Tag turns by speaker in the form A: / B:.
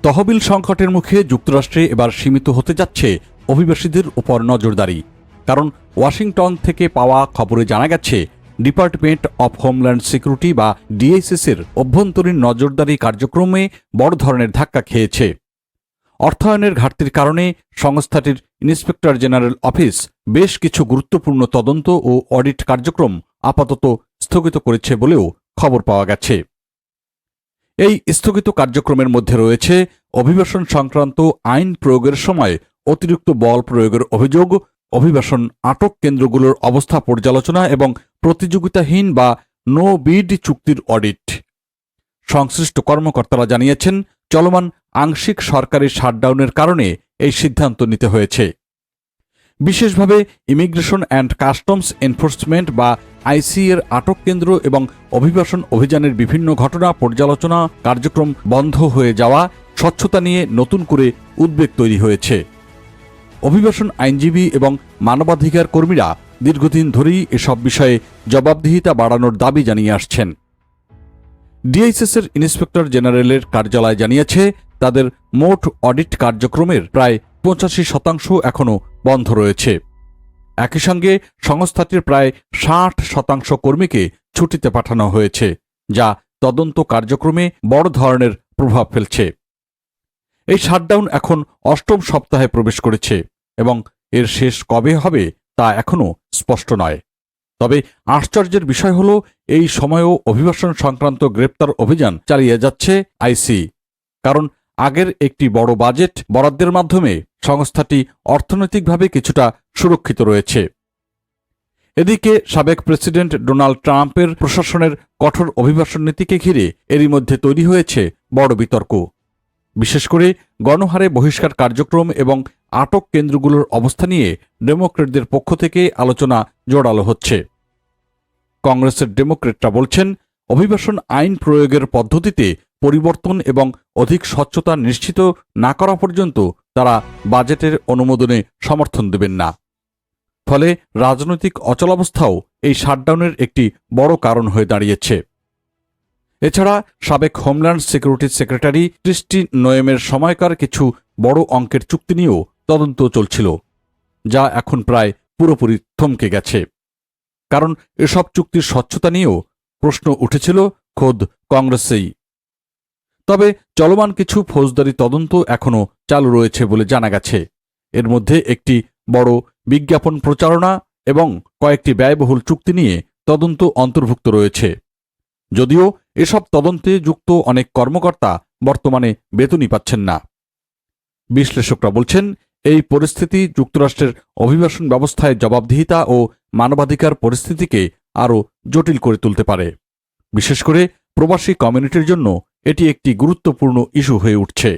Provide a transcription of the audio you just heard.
A: তহবিল সংকটের মুখে যুক্তরাষ্ট্রে এবার সীমিত হতে যাচ্ছে অভিবাসীদের উপর নজরদারি। কারণ ওয়াশিংটন থেকে পাওয়া খবরে জানা গেছে, ডিপার্টমেন্ট অব হোমল্যান্ড সিকিউরিটি বা ডিএইচএসের অভ্যন্তরীণ নজরদারি কার্যক্রমে বড় ধরনের ধাক্কা খেয়েছে। অর্থায়নের ঘাটতির কারণে সংস্থাটির ইন্সপেক্টর জেনারেল অফিস বেশ কিছু গুরুত্বপূর্ণ তদন্ত ও অডিট কার্যক্রম আপাতত স্থগিত করেছে বলেও খবর পাওয়া গেছে। এই স্থগিত কার্যক্রমের মধ্যে রয়েছে অভিবাসন সংক্রান্ত আইন প্রয়োগের সময় অতিরিক্ত বল প্রয়োগের অভিযোগ, অভিবাসন আটক কেন্দ্রগুলোর অবস্থা পর্যালোচনা এবং প্রতিযোগিতাহীন বা নো বিড চুক্তির অডিট। সংশ্লিষ্ট কর্মকর্তারা জানিয়েছেন, চলমান আংশিক সরকারি শাটডাউনের কারণে এই সিদ্ধান্ত নিতে হয়েছে। বিশেষভাবে ইমিগ্রেশন অ্যান্ড কাস্টমস এনফোর্সমেন্ট বা আইসি এর আটক কেন্দ্র এবং অভিবাসন অভিযানের বিভিন্ন ঘটনা পর্যালোচনা কার্যক্রম বন্ধ হয়ে যাওয়া স্বচ্ছতা নিয়ে নতুন করে উদ্বেগ তৈরি হয়েছে। অভিবাসন আইনজীবী এবং মানবাধিকার কর্মীরা দীর্ঘদিন ধরেই এসব বিষয়ে জবাবদিহিতা বাড়ানোর দাবি জানিয়ে আসছেন। ডিএইচএসের ইন্সপেক্টর জেনারেলের কার্যালয় জানিয়েছে, তাদের মোট অডিট কার্যক্রমের প্রায় 85% এখনও বন্ধ রয়েছে। একই সঙ্গে সংস্থাটির প্রায় 60% কর্মীকে ছুটিতে পাঠানো হয়েছে, যা তদন্ত কার্যক্রমে বড় ধরনের প্রভাব ফেলছে। এই শাটডাউন এখন 8ম সপ্তাহে প্রবেশ করেছে এবং এর শেষ কবে হবে তা এখনও স্পষ্ট নয়। তবে আশ্চর্যের বিষয় হল, এই সময়েও অভিবাসন সংক্রান্ত গ্রেপ্তার অভিযান চালিয়ে যাচ্ছে আইসি। কারণ আগের একটি বড় বাজেট বরাদ্দের মাধ্যমে সংস্থাটি অর্থনৈতিকভাবে কিছুটা সুরক্ষিত রয়েছে। এদিকে সাবেক প্রেসিডেন্ট ডোনাল্ড ট্রাম্পের প্রশাসনের কঠোর অভিবাসন নীতিকে ঘিরে এরই মধ্যে তৈরি হয়েছে বড় বিতর্ক। বিশেষ করে গণহারে বহিষ্কার কার্যক্রম এবং আটক কেন্দ্রগুলোর অবস্থা নিয়ে ডেমোক্রেটদের পক্ষ থেকে আলোচনা জোরালো হচ্ছে। কংগ্রেসের ডেমোক্রেটরা বলছেন, অভিবাসন আইন প্রয়োগের পদ্ধতিতে পরিবর্তন এবং অধিক স্বচ্ছতা নিশ্চিত না করা পর্যন্ত তারা বাজেটের অনুমোদনে সমর্থন দেবেন না। ফলে রাজনৈতিক অচলাবস্থাও এই শাটডাউনের একটি বড় কারণ হয়ে দাঁড়িয়েছে। এছাড়া সাবেক হোমল্যান্ড সিকিউরিটি সেক্রেটারি ক্রিস্টি নোয়েমের সময়কার কিছু বড় অঙ্কের চুক্তি নিয়েও তদন্ত চলছিল, যা এখন প্রায় পুরোপুরি থমকে গেছে। কারণ এসব চুক্তির স্বচ্ছতা নিয়েও প্রশ্ন উঠেছিল খোদ কংগ্রেসেই। তবে চলমান কিছু ফৌজদারি তদন্ত এখনও চালু রয়েছে বলে জানা গেছে। এর মধ্যে একটি বড় বিজ্ঞাপন প্রচারণা এবং কয়েকটি ব্যয়বহুল চুক্তি নিয়ে তদন্ত অন্তর্ভুক্ত রয়েছে। যদিও এসব তদন্তে যুক্ত অনেক কর্মকর্তা বর্তমানে বেতনই পাচ্ছেন না। বিশ্লেষকরা বলছেন, এই পরিস্থিতি যুক্তরাষ্ট্রের অভিবাসন ব্যবস্থায় জবাবদিহিতা ও মানবাধিকার পরিস্থিতিকে আরও জটিল করে তুলতে পারে। বিশেষ করে প্রবাসী কমিউনিটির জন্য এটি একটি গুরুত্বপূর্ণ ইস্যু হয়ে উঠছে।